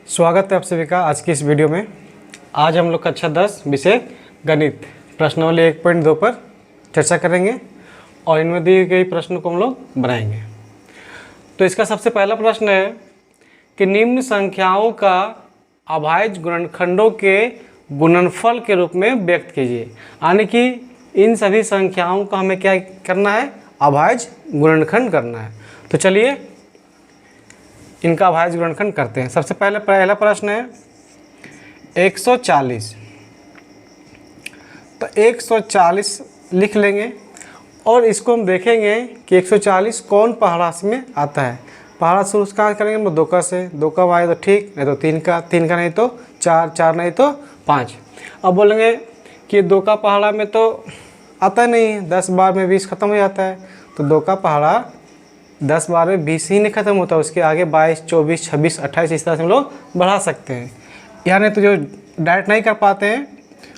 स्वागत है आप सभी का आज की इस वीडियो में। आज हम लोग कक्षा 10 विषय गणित प्रश्नावली 1.2 पर चर्चा करेंगे और इनमें दी गई प्रश्न को हम लोग बनाएंगे। तो इसका सबसे पहला प्रश्न है कि निम्न संख्याओं का अभाज्य गुणनखंडों के गुणनफल के रूप में व्यक्त कीजिए। यानी कि इन सभी संख्याओं का हमें क्या करना है, अभाज्य गुणनखंड करना है। तो चलिए इनका अभाज्य गुणनखंड करते हैं। सबसे पहला प्रश्न है 140। तो 140 लिख लेंगे और इसको हम देखेंगे कि 140 कौन पहाड़ा में आता है। पहाड़ा शुरू कहाँ करेंगे हम 2 का से, 2 का आए तो ठीक, नहीं तो 3 का, 3 का नहीं तो 4, 4 नहीं तो 5। अब बोलेंगे कि 2 का पहाड़ा में तो आता नहीं है, 10 बार में 20 खत्म हो जाता है। तो 2 का पहाड़ा 10 बार में 20 ही नहीं खत्म होता, उसके आगे 22, 24, 26, 28 इस तरह से हम लोग बढ़ा सकते हैं। यानी तो जो डायरेक्ट नहीं कर पाते हैं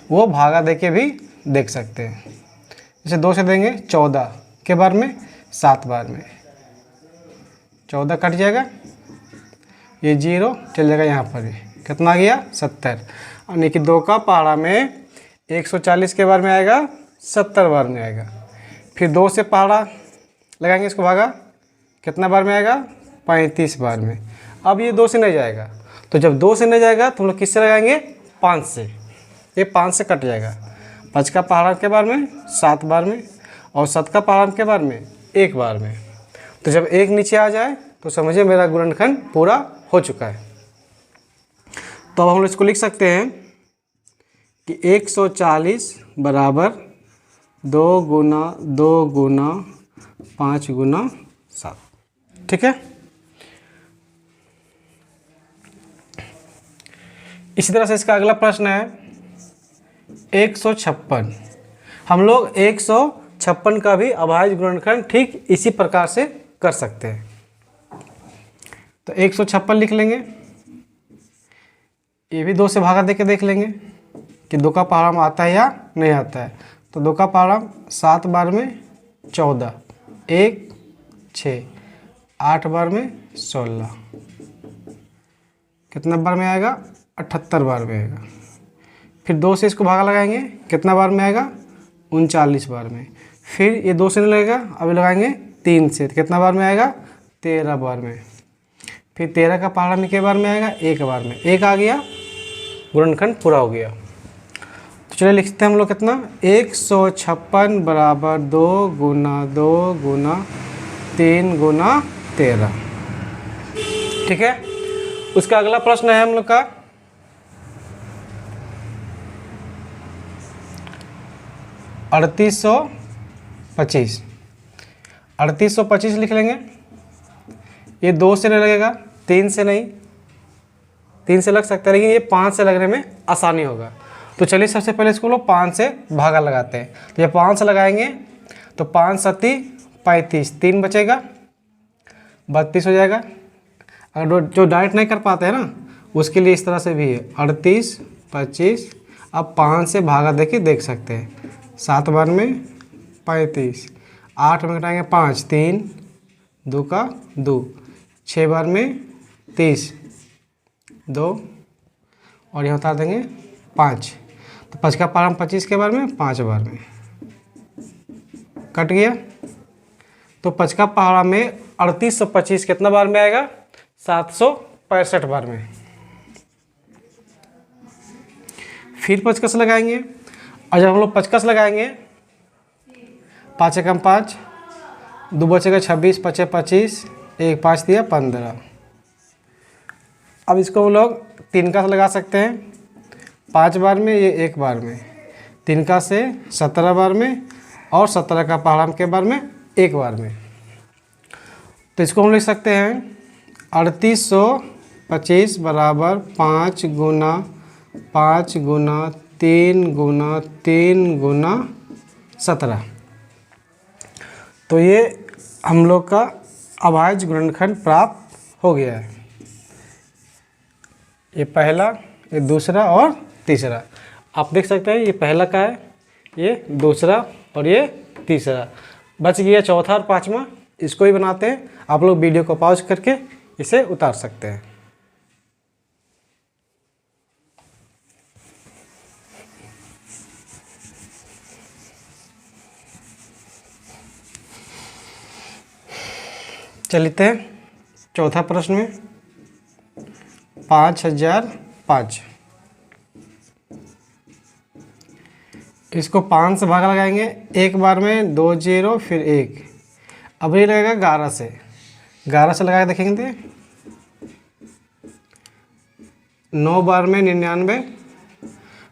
वो भागा दे के भी देख सकते हैं। जैसे 2 से देंगे 14 के बार में 7 बार में 14 कट जाएगा, ये 0 चल जाएगा, यहाँ पर ही कितना आ गया 70। यानी कि 2 का पहाड़ा में 140 के बार में आएगा 70 बार में आएगा। फिर 2 से पहाड़ा लगाएंगे, इसको भागा कितना बार में आएगा 35 बार में। अब ये 2 से नहीं जाएगा, तो जब 2 से नहीं जाएगा तो हम लोग किससे लगाएंगे 5 से, ये 5 से कट जाएगा। 5 का पहाड़ा के बार में 7 बार में और 7 का पहाड़ा के बार में 1 बार में। तो जब 1 नीचे आ जाए तो समझिए मेरा गुणनखंड पूरा हो चुका है। तो अब हम लोग इसको लिख सकते हैं कि 140 बराबर 2 गुना 2 गुना 5 गुना 7। ठीक है। इसी तरह से इसका अगला प्रश्न है 156। हम लोग 156 का भी अभाज्य गुणनखंड ठीक इसी प्रकार से कर सकते हैं। तो 156 लिख लेंगे, ये भी 2 से भागा दे के देख लेंगे कि 2 का पहाड़ा में आता है या नहीं आता है। तो 2 का पहाड़ा 7 बार में 14, 1 6, 8 बार में 16, कितना बार में आएगा 78 बार में आएगा। फिर 2 से इसको भागा लगाएंगे, कितना बार में आएगा 39 बार में। फिर ये 2 से नहीं लगेगा, अभी लगाएंगे 3 से, कितना बार में आएगा 13 बार में। फिर 13 का पहाड़ा में के बार में आएगा 1 बार में, 1 आ गया, गुणनखंड पूरा हो गया। तो चलिए लिखते हैं हम लोग कितना 156 बराबर 2 गुना 2 गुना 3 गुना 13। ठीक है। उसका अगला प्रश्न है हम लोग का 3825। 3825 लिख लेंगे, ये 2 से नहीं लगेगा, 3 से नहीं, 3 से लग सकता है लेकिन ये 5 से लगने में आसानी होगा। तो चलिए सबसे पहले इसको लोग 5 से भागा लगाते हैं। तो ये 5 से लगाएंगे तो 5 7 35, 3 बचेगा 32 हो जाएगा। अगर जो डायरेक्ट नहीं कर पाते हैं ना उसके लिए इस तरह से भी है 38 25। अब 5 से भागा दे के देख सकते हैं, 7 बार में 35, 8 में घटाएंगे 5, 3 2 का 2, 6 बार में 30 2 और यहाँ उतार देंगे 5। तो 5 का पहाड़ा 25 के बार में 5 बार में कट गया। तो 5 का पहाड़ा में 3825 कितना बार में आएगा 765 बार में। फिर 55 लगाएंगे और जब हम लोग 55 लगाएंगे 5 एकम 5, 2 बचेगा 26, 5 25, 1 5 दिया 15। अब इसको हम लोग 3 का लगा सकते हैं 5 बार में, ये 1 बार में, 3 का से 17 बार में और 17 का पहाड़ा के बार में 1 बार में। तो इसको हम लिख सकते हैं 3825 बराबर 5 गुना 5 गुना 3 गुना 3 गुना 17। तो ये हम लोग का अभाज्य गुणनखंड प्राप्त हो गया है। ये पहला, ये दूसरा और तीसरा। आप देख सकते हैं ये पहला का है, ये दूसरा और ये तीसरा। बच गया चौथा और पाँचवा, इसको ही बनाते हैं। आप लोग वीडियो को पॉज करके इसे उतार सकते हैं। चलते हैं चौथा प्रश्न में। 5005, इसको 5 से भागा लगाएंगे, एक बार में 2 0 फिर 1। अब ये लगेगा 11 से, 11 से लगा के देखेंगे। 9 बार में 99,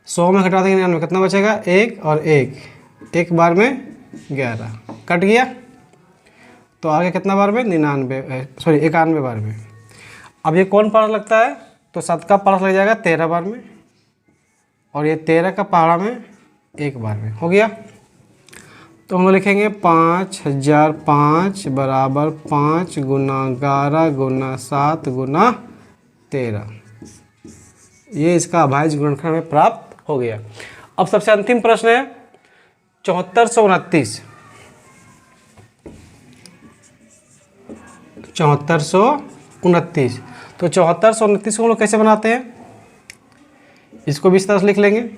100 में घटा देंगे 99, कितना बचेगा 1 और 1, एक बार में 11 कट गया। तो आगे कितना बार में 91 बार में। अब ये कौन पहाड़ा लगता है, तो 7 का पहाड़ा लग जाएगा 13 बार में, और ये 13 का पहाड़ा में 1 बार में। हो गया। तो हम लिखेंगे 5005 बराबर 5 गुना 11 गुना 7 गुना 13। ये इसका अभाज्य गुणनखंड में प्राप्त हो गया। अब सबसे अंतिम प्रश्न है 7429। 7429, तो 7429 को हम लोग कैसे बनाते हैं, इसको भी इस तरह से लिख लेंगे।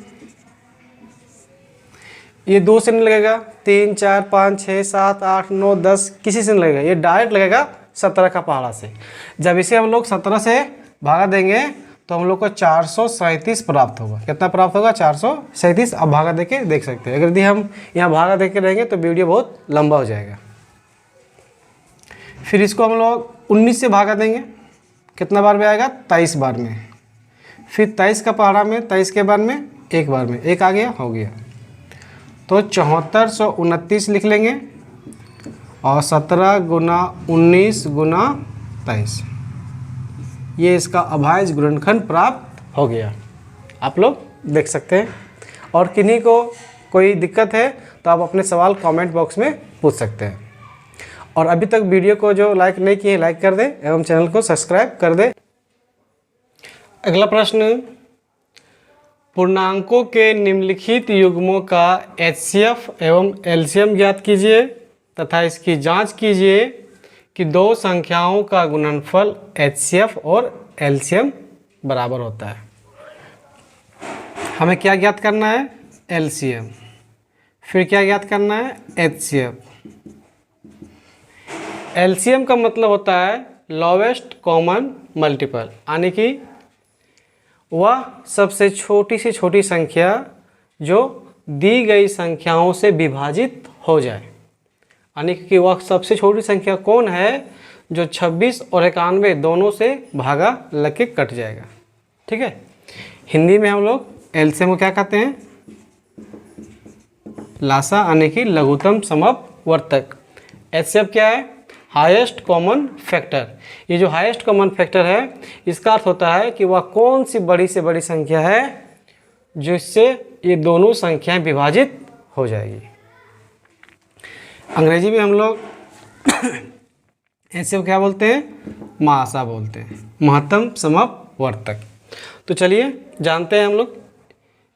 ये 2 से नहीं लगेगा, 3 4 5 6 7 8 9 10 किसी से नहीं लगेगा, ये डायरेक्ट लगेगा 17 का पहाड़ा से। जब इसे हम लोग 17 से भागा देंगे तो हम लोग को 437 प्राप्त होगा। कितना प्राप्त होगा 437। अब भागा दे के देख सकते हैं। अगर यदि हम यहाँ भागा दे के रहेंगे तो वीडियो बहुत लंबा हो जाएगा। फिर इसको हम लोग 19 से भागा देंगे, कितना बार में आएगा 23 बार में। फिर 23 का पहाड़ा में 23 के बार में 1 बार में 1 आ गया, हो गया। तो 7429 लिख लेंगे और 17 गुना 19 गुना 23, ये इसका अभाज्य गुणनखंड प्राप्त हो गया। आप लोग देख सकते हैं। और किन्हीं को कोई दिक्कत है तो आप अपने सवाल कमेंट बॉक्स में पूछ सकते हैं। और अभी तक वीडियो को जो लाइक नहीं किए लाइक कर दें एवं चैनल को सब्सक्राइब कर दें। अगला प्रश्न, पूर्णांकों के निम्नलिखित युग्मों का HCF एवं LCM ज्ञात कीजिए तथा इसकी जांच कीजिए कि दो संख्याओं का गुणनफल HCF और LCM बराबर होता है। हमें क्या ज्ञात करना है, LCM। फिर क्या ज्ञात करना है, HCF। LCM का मतलब होता है लोवेस्ट कॉमन मल्टीपल, यानी कि वह सबसे छोटी से छोटी संख्या जो दी गई संख्याओं से विभाजित हो जाए। यानी कि वह सबसे छोटी संख्या कौन है जो 26 और 91 दोनों से भागा लग के कट जाएगा। ठीक है। हिंदी में हम लोग LCM को क्या कहते हैं, लासा, यानी कि लघुत्तम समवर्तक। HCF क्या है, हाईएस्ट कॉमन फैक्टर। ये जो हाईएस्ट कॉमन फैक्टर है इसका अर्थ होता है कि वह कौन सी बड़ी से बड़ी संख्या है जिससे ये दोनों संख्याएं विभाजित हो जाएगी। अंग्रेजी में हम लोग ऐसे क्या बोलते हैं, महासा बोलते हैं, महत्तम समवर्तक। तो चलिए जानते हैं हम लोग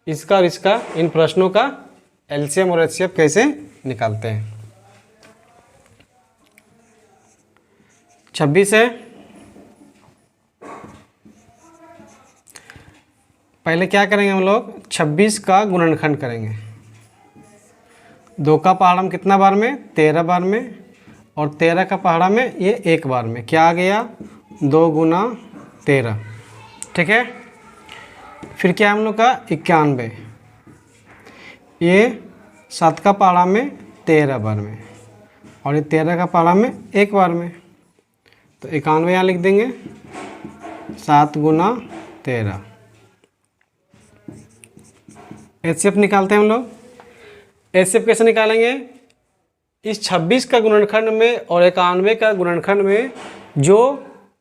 इसका और इसका, इन प्रश्नों का LCM और HCF कैसे निकालते हैं। 26 है, पहले क्या करेंगे हम लोग 26 का गुणनखंड करेंगे। 2 का पहाड़ा में कितना बार में, 13 बार में, और 13 का पहाड़ा में ये 1 बार में। क्या आ गया 2 गुना 13। ठीक है। फिर क्या हम लोग का 91, ये 7 का पहाड़ा में 13 बार में, और ये 13 का पहाड़ा में 1 बार में। तो 91 यहाँ लिख देंगे, 7 गुना 13। HCF निकालते हैं हम लोग। HCF कैसे निकालेंगे, इस 26 का गुणनखंड में और 91 का गुणनखंड में जो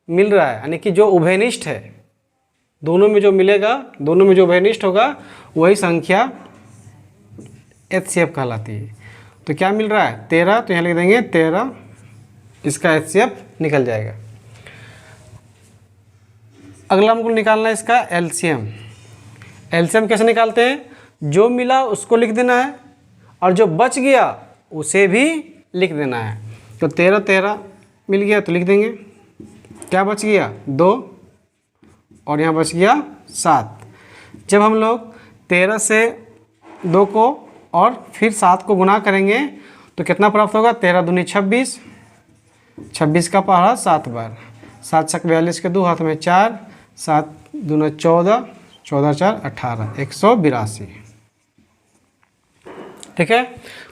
मिल रहा है, यानी कि जो उभयनिष्ठ है, दोनों में जो मिलेगा, दोनों में जो उभयनिष्ठ होगा वही संख्या HCF कहलाती है। तो क्या मिल रहा है 13, तो यहाँ लिख देंगे 13, इसका HCF निकल जाएगा। अगला हमको निकालना है इसका LCM। LCM कैसे निकालते हैं, जो मिला उसको लिख देना है और जो बच गया उसे भी लिख देना है। तो 13 13 मिल गया तो लिख देंगे, क्या बच गया 2, और यहाँ बच गया 7। जब हम लोग 13 से 2 को और फिर 7 को गुना करेंगे तो कितना प्राप्त होगा, 13 दूनी 26, 26 का पहाड़ा 7 बार, 7 छक 42 के 2 हाथ में 4, 7 दूना 14, 14 4 18, 182। ठीक है,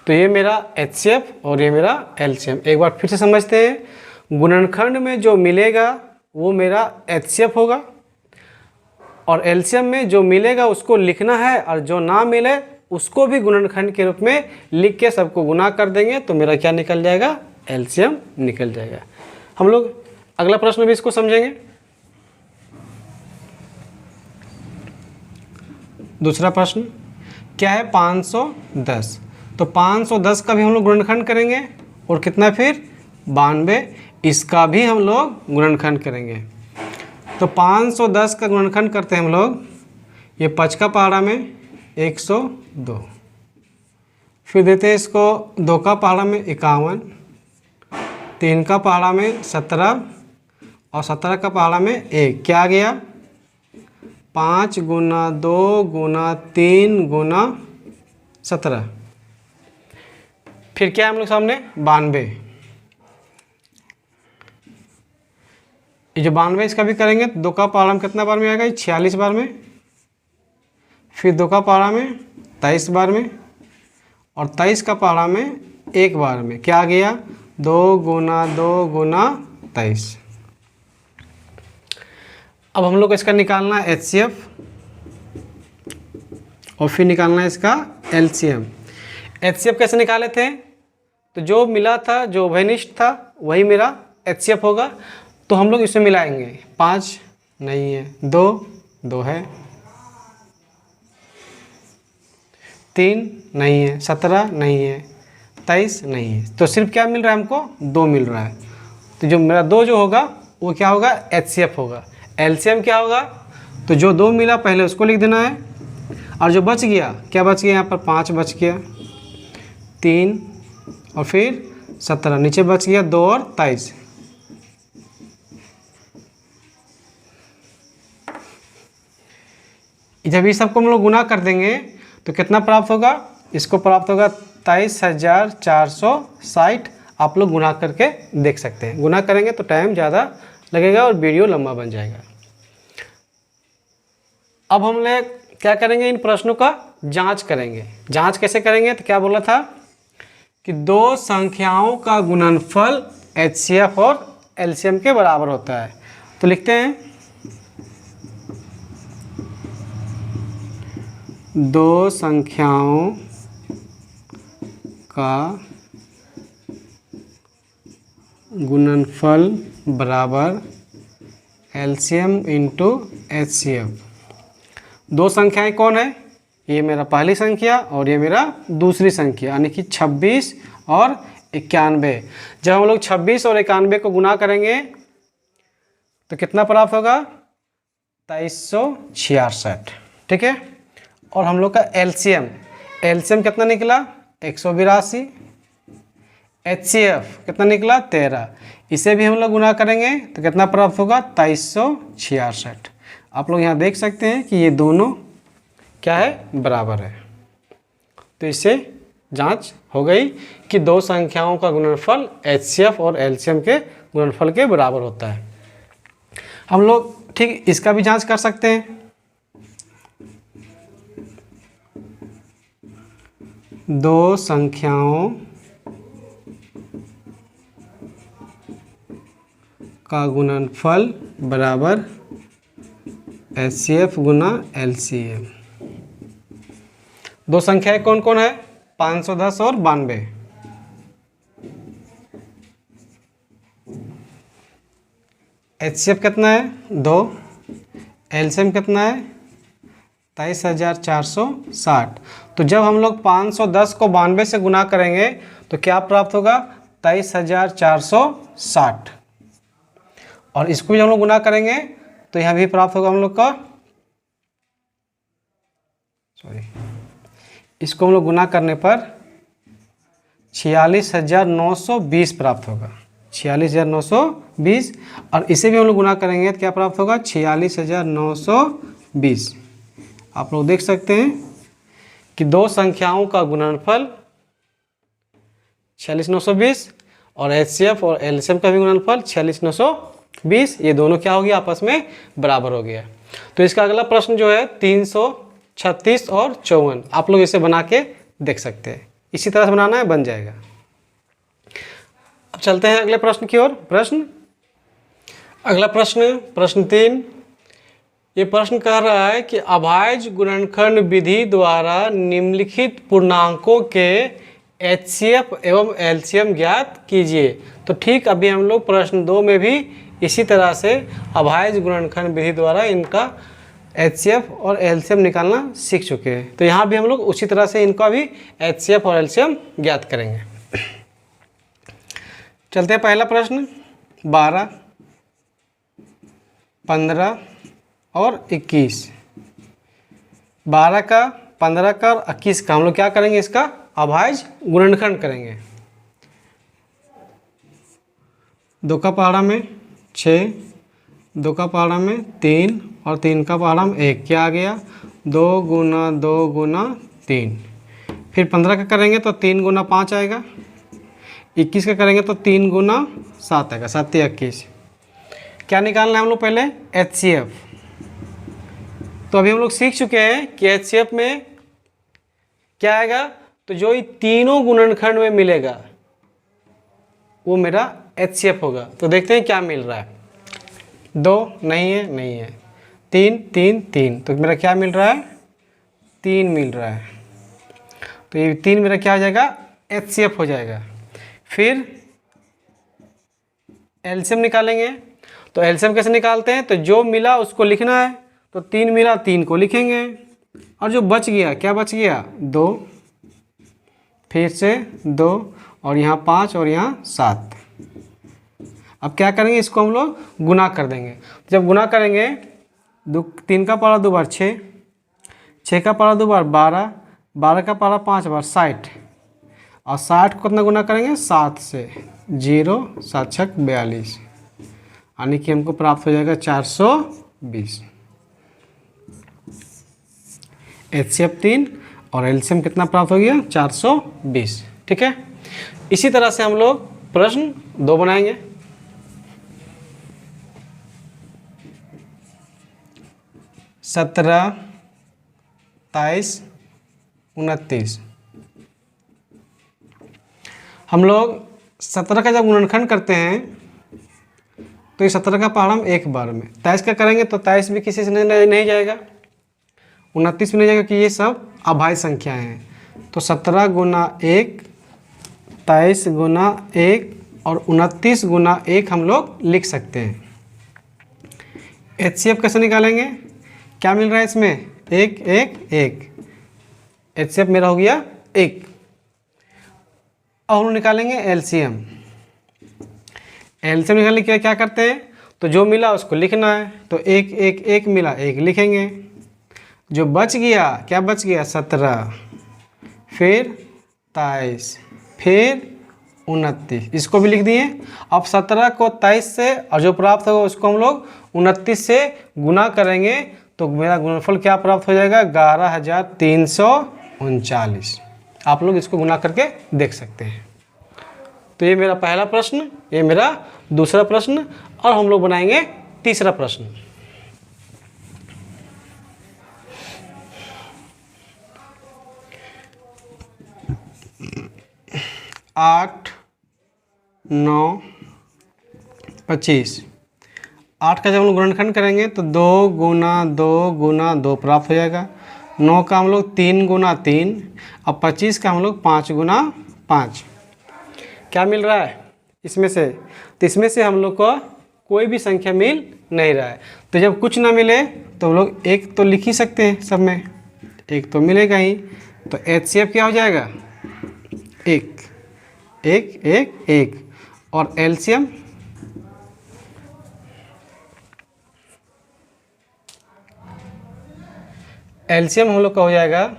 तो ये मेरा HCF और ये मेरा LCM। एक बार फिर से समझते हैं, गुणनखंड में जो मिलेगा वो मेरा HCF होगा और LCM में जो मिलेगा उसको लिखना है, और जो ना मिले उसको भी गुणनखंड के रूप में लिख के सबको गुना कर देंगे तो मेरा क्या निकल जाएगा, LCM निकल जाएगा। हम लोग अगला प्रश्न भी इसको समझेंगे। दूसरा प्रश्न क्या है, 510। तो 510 का भी हम लोग गुणनखंड करेंगे और कितना फिर 92, इसका भी हम लोग गुणनखंड करेंगे। तो 510 का गुणनखंड करते हैं हम लोग, ये 5 का पहाड़ा में 102, फिर देते हैं इसको 2 का पहाड़ा में 51, 3 का पहाड़ा में 17 और 17 का पहाड़ा में 1, क्या आ गया 5 गुना 2 गुना 3 गुना 17, फिर क्या है हम लोग सामने 92। ये जो 92 इसका भी करेंगे तो 2 का पहाड़ा में कितना बार में आएगा, 46 बार में, फिर 2 का पहाड़ा में 23 बार में और 23 का पहाड़ा में 1 बार में, क्या आ गया 2 गुना 2 गुना 23। अब हम लोग को इसका निकालना है HCF और फिर निकालना है इसका LCM। HCF कैसे निकाले थे, तो जो मिला था, जो उभयनिष्ठ था वही मेरा HCF होगा, तो हम लोग इसमें मिलाएंगे। 5 नहीं है, 2 है, 3 नहीं है, 17 नहीं है, 23 नहीं है, तो सिर्फ क्या मिल रहा है हमको 2 मिल रहा है। तो जो मेरा 2 जो होगा वो क्या होगा, HCF होगा। LCM क्या होगा, तो जो 2 मिला पहले उसको लिख देना है, और जो बच गया, क्या बच गया यहाँ पर 5 बच गया, 3 और फिर 17, नीचे बच गया 2 और 23। जब ये सबको हम लोग गुना कर देंगे तो कितना प्राप्त होगा, इसको प्राप्त होगा 23,460। आप लोग गुना करके देख सकते हैं, गुना करेंगे तो टाइम ज़्यादा लगेगा और वीडियो लंबा बन जाएगा। अब हम लोग क्या करेंगे, इन प्रश्नों का जांच करेंगे। जांच कैसे करेंगे, तो क्या बोला था कि 2 संख्याओं का गुणनफल HCF और LCM के बराबर होता है। तो लिखते हैं 2 संख्याओं का गुणनफल बराबर LCM इंटू HCF। 2 संख्याएं कौन है, ये मेरा पहली संख्या और ये मेरा दूसरी संख्या, यानी कि 26 और 91। जब हम लोग 26 और 91 को गुना करेंगे तो कितना प्राप्त होगा, 2366। ठीक है, और हम लोग का LCM कितना निकला, 182। HCF कितना निकला, 13। इसे भी हम लोग गुना करेंगे तो कितना प्राप्त होगा, 2366। आप लोग यहाँ देख सकते हैं कि ये दोनों क्या है, बराबर है। तो इससे जांच हो गई कि 2 संख्याओं का गुणनफल HCF और LCM के गुणनफल के बराबर होता है। हम लोग ठीक इसका भी जांच कर सकते हैं। 2 संख्याओं का गुणनफल बराबर HCF गुना LCM। 2 संख्याएं कौन कौन है, 510 और 92। HCF कितना है, 2। LCM कितना है, 23,460। तो जब हम लोग 510 को 92 से गुना करेंगे तो क्या प्राप्त होगा, 23,460। और इसको जब हम लोग गुना करेंगे तो यहाँ भी प्राप्त होगा हम लोग का, इसको हम लोग गुना करने पर 46,920 प्राप्त होगा, 46,920। और इसे भी हम लोग गुना करेंगे तो क्या प्राप्त होगा, 46,920। आप लोग देख सकते हैं कि 2 संख्याओं का गुणनफल 46,920 और HCF और LCM का भी गुणनफल 46,920, ये दोनों क्या हो गया, आपस में बराबर हो गया। तो इसका अगला प्रश्न जो है 336 और 54, आप लोग इसे बना के देख सकते हैं। इसी तरह से बनाना है, बन जाएगा। अब चलते हैं अगले प्रश्न की ओर। अगला प्रश्न, प्रश्न 3, ये प्रश्न कह रहा है कि अभाज्य गुणनखंड विधि द्वारा निम्नलिखित पूर्णांकों के HCF एवं LCM ज्ञात कीजिए। तो ठीक अभी हम लोग प्रश्न 2 में भी इसी तरह से अभाज्य गुणनखंड विधि द्वारा इनका HCF और LCM निकालना सीख चुके हैं। तो यहाँ भी हम लोग उसी तरह से इनका भी HCF और LCM ज्ञात करेंगे। चलते हैं पहला प्रश्न, 12, 15 और 21। 12 का, 15 का और 21 का हम लोग क्या करेंगे, इसका अभाज्य गुणनखंड करेंगे। 2 का पहाड़ा में 6, 2 का पहाड़ा में 3 और 3 का पहाड़ा में 1, क्या आ गया, 2 गुना 2 गुना 3। फिर 15 का करेंगे तो 3 गुना 5 आएगा। 21 का करेंगे तो 3 गुना 7 आएगा, 7 या 21। क्या निकालना है हम लोग पहले, HCF। तो अभी हम लोग सीख चुके हैं कि HCF में क्या आएगा, तो जो ये तीनों गुणनखंड में मिलेगा वो मेरा HCF होगा। तो देखते हैं क्या मिल रहा है। 2 नहीं है, नहीं है। 3 3 3, तो मेरा क्या मिल रहा है, 3 मिल रहा है। तो ये 3 मेरा क्या हो जाएगा, HCF हो जाएगा। फिर LCM निकालेंगे। तो LCM कैसे निकालते हैं, तो जो मिला उसको लिखना है। तो 3 मिला, 3 को लिखेंगे, और जो बच गया, क्या बच गया, 2, फिर से 2, और यहाँ 5 और यहाँ 7। अब क्या करेंगे, इसको हम लोग गुना कर देंगे। जब गुना करेंगे, 3 का पारा 2 बार 6, 6 का पारा 2 बार 12, 12 का पारा 5 बार 60, और 60 को कितना गुना करेंगे, 7 से, 0 7 छक 42, यानी कि हमको प्राप्त हो जाएगा 420। HCF 3 और LCM कितना प्राप्त हो गया, 420। ठीक है, इसी तरह से हम लोग प्रश्न 2 बनाएंगे। 17, 23, 29। हम लोग 17 का जब गुणनखंड करते हैं तो ये 17 का पहाड़ा हम एक बार में, 23 का करेंगे तो 23 भी किसी से नहीं जाएगा, 29 में नहीं जाएगा, कि ये सब अभाज्य संख्याएं हैं। तो 17 गुना 1, 23 गुना 1 और 29 गुना 1 हम लोग लिख सकते हैं। HCF कैसे निकालेंगे, क्या मिल रहा है इसमें, 1 1 1, HCF मेरा हो गया 1। और हम निकालेंगे LCM। LCM निकालने के लिए क्या करते हैं, तो जो मिला उसको लिखना है। तो 1 1 1 मिला, 1 लिखेंगे। जो बच गया, क्या बच गया, 17, फिर 23, फिर 29, इसको भी लिख दिए। अब 17 को 23 से और जो प्राप्त होगा उसको हम लोग 29 से गुना करेंगे, तो मेरा गुणनफल क्या प्राप्त हो जाएगा, 11,339। आप लोग इसको गुना करके देख सकते हैं। तो ये मेरा पहला प्रश्न, ये मेरा दूसरा प्रश्न, और हम लोग बनाएंगे तीसरा प्रश्न। 8 9 25। 8 का जब हम लोग गुणनखंड करेंगे तो 2 गुना 2 गुना 2 प्राप्त हो जाएगा। 9 का हम लोग 3 गुना 3, अब 25 का हम लोग 5 गुना 5। क्या मिल रहा है इसमें से, तो इसमें से हम लोग को कोई भी संख्या मिल नहीं रहा है। तो जब कुछ ना मिले तो हम लोग एक तो लिख ही सकते हैं, सब में एक तो मिलेगा ही। तो HCF क्या हो जाएगा, 1 1 1 1, और LCM हम लोग का हो जाएगा,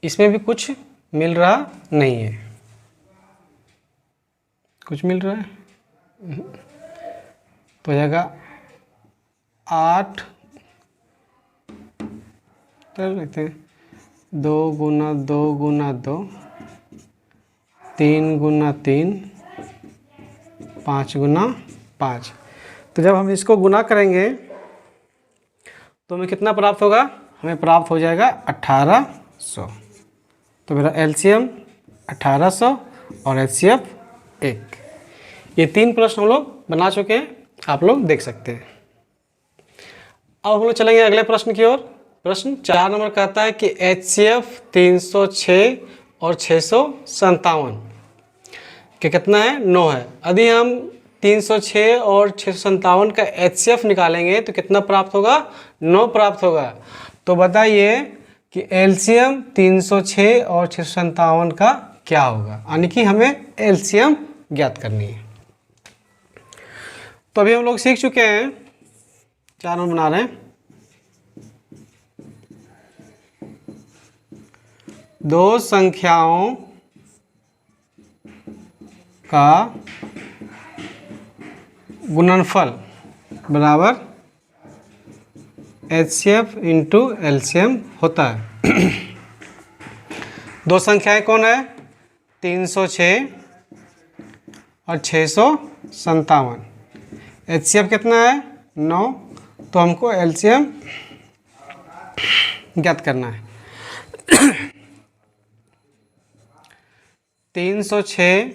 इसमें भी कुछ मिल रहा नहीं है, कुछ मिल रहा है तो हो जाएगा 8, तो लिखते हैं 2 गुना 2 गुना 2, 3 गुना 3, 5 गुना 5। तो जब हम इसको गुना करेंगे तो हमें कितना प्राप्त होगा? हमें प्राप्त हो जाएगा 1800। तो मेरा एलसीएम 1800 और एचसीएफ 1। ये 3 प्रश्न हम लोग बना चुके हैं, आप लोग देख सकते हैं। अब हम लोग चलेंगे अगले प्रश्न की ओर। प्रश्न 4 नंबर कहता है कि एचसीएफ 306 और 657 के कितना है? 9 है। यदि हम 306 और 657 का एचसीएफ निकालेंगे तो कितना प्राप्त होगा? 9 प्राप्त होगा। तो बताइए कि एलसीएम 306 और 657 का क्या होगा, यानी कि हमें एलसीएम ज्ञात करनी है। तो अभी हम लोग सीख चुके हैं, 4 नंबर बना रहे हैं। दो संख्याओं का गुणनफल बराबर एचसीएफ इंटू एलसीएम होता है। दो संख्याएं कौन है? 306 और 657। एचसीएफ कितना है? 9। तो हमको एलसीएम ज्ञात करना है। 306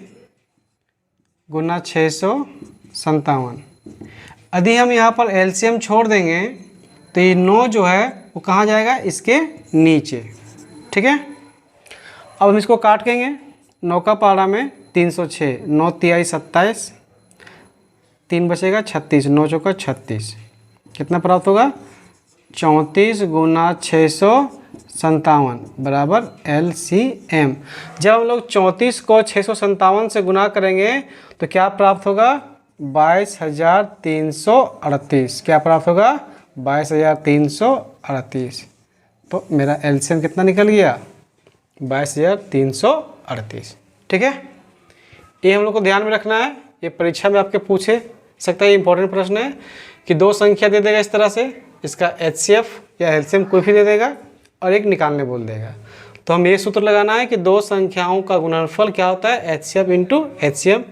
गुना 657। यदि हम यहाँ पर एलसीएम छोड़ देंगे तो ये 9 जो है वो कहाँ जाएगा? इसके नीचे। ठीक है, अब हम इसको काट देंगे। 9 का पारा में 306, 9 तिहाई 27, 3 बचेगा 36, 9 चौका 36। कितना प्राप्त होगा? 34 गुना 657 बराबर एलसीएम। जब हम लोग 34 को 657 से गुना करेंगे तो क्या प्राप्त होगा? 22,338। क्या प्राप्त होगा? 22,338। तो मेरा एलसीएम कितना निकल गया? 22,338। ठीक है, ये हम लोग को ध्यान में रखना है। ये परीक्षा में आपके पूछे सकता है, इंपॉर्टेंट प्रश्न है कि दो संख्या दे देगा इस तरह से, इसका एचसीएफ या एलसीएम कोई भी दे देगा और एक निकालने बोल देगा। तो हम ये सूत्र लगाना है कि दो संख्याओं का गुणनफल क्या होता है? HCF into HCM.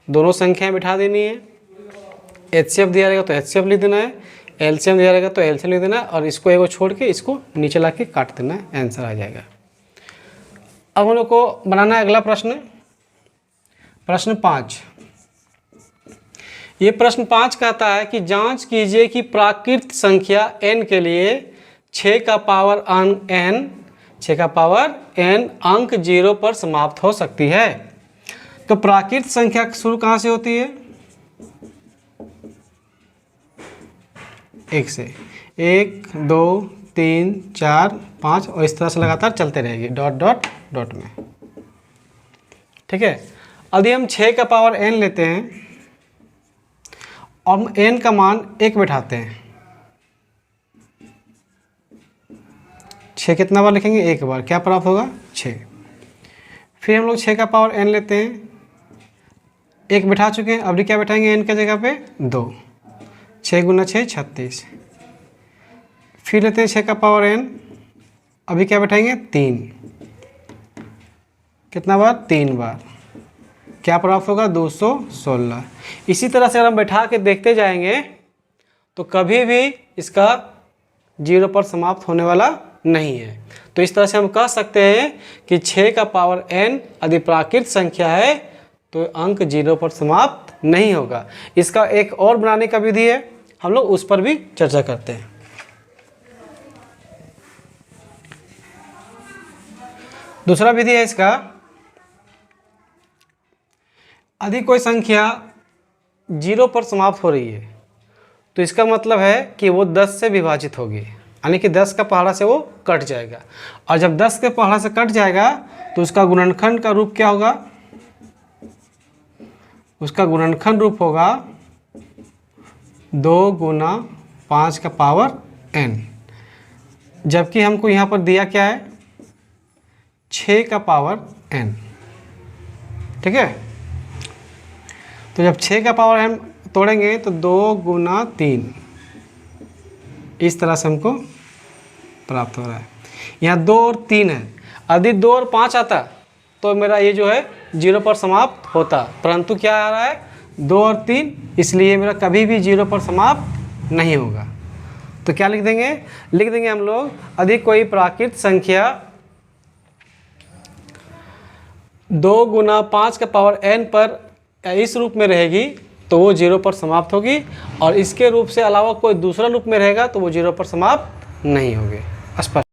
दोनों संख्याएं बिठा देनी है। एचसीएफ दिया रहेगा तो एचसीएफ लिख देना है, एलसीएम दिया रहेगा तो एलसीएम लिख देना है, और इसको एगो छोड़ के इसको नीचे ला के काट देना है, आंसर आ जाएगा। अब हम लोग को बनाना है अगला प्रश्न, प्रश्न 5। ये प्रश्न 5 कहता है कि जांच कीजिए कि प्राकृत संख्या n के लिए 6 का पावर n अंक 0 पर समाप्त हो सकती है। तो प्राकृत संख्या शुरू कहाँ से होती है? 1 से। 1 2 3 4 5 और इस तरह से लगातार चलते रहेगी डॉट डॉट डॉट में। ठीक है, यदि हम 6 का पावर n लेते हैं और हम n का मान 1 बैठाते हैं, 6 कितना बार लिखेंगे? 1 बार। क्या प्राप्त होगा? 6। फिर हम लोग 6 का पावर n लेते हैं, 1 बैठा चुके हैं, अभी क्या बैठाएंगे n के जगह पे? 2। 6 गुना 6 36। फिर लेते हैं 6 का पावर n, अभी क्या बैठाएंगे? 3। कितना बार? 3 बार। क्या प्राप्त होगा? 216। इसी तरह से अगर हम बैठा के देखते जाएंगे तो कभी भी इसका 0 पर समाप्त होने वाला नहीं है। तो इस तरह से हम कह सकते हैं कि 6 का पावर n यदि प्राकृत संख्या है तो अंक 0 पर समाप्त नहीं होगा। इसका एक और बनाने का विधि है, हम लोग उस पर भी चर्चा करते हैं। दूसरा विधि है इसका, यदि कोई संख्या 0 पर समाप्त हो रही है तो इसका मतलब है कि वो 10 से विभाजित होगी, यानी कि 10 का पहाड़ा से वो कट जाएगा। और जब 10 के पहाड़ा से कट जाएगा तो उसका गुणनखंड का रूप क्या होगा? उसका गुणनखंड रूप होगा 2 गुना 5 का पावर n। जबकि हमको यहाँ पर दिया क्या है? 6 का पावर n। ठीक है, तो जब 6 का पावर n तोड़ेंगे तो 2 गुना 3, इस तरह से हमको प्राप्त हो रहा है। यहाँ 2 और 3 है, यदि 2 और 5 आता तो मेरा ये जो है 0 पर समाप्त होता, परंतु क्या आ रहा है 2 और 3, इसलिए मेरा कभी भी 0 पर समाप्त नहीं होगा। तो क्या लिख देंगे हम लोग, अधिक कोई प्राकृत संख्या 2 × 5⁴n पर इस रूप में रहेगी तो वो 0 पर समाप्त होगी, और इसके रूप से अलावा कोई दूसरा रूप में रहेगा तो वो 0 पर समाप्त नहीं होगी। स्पष्ट।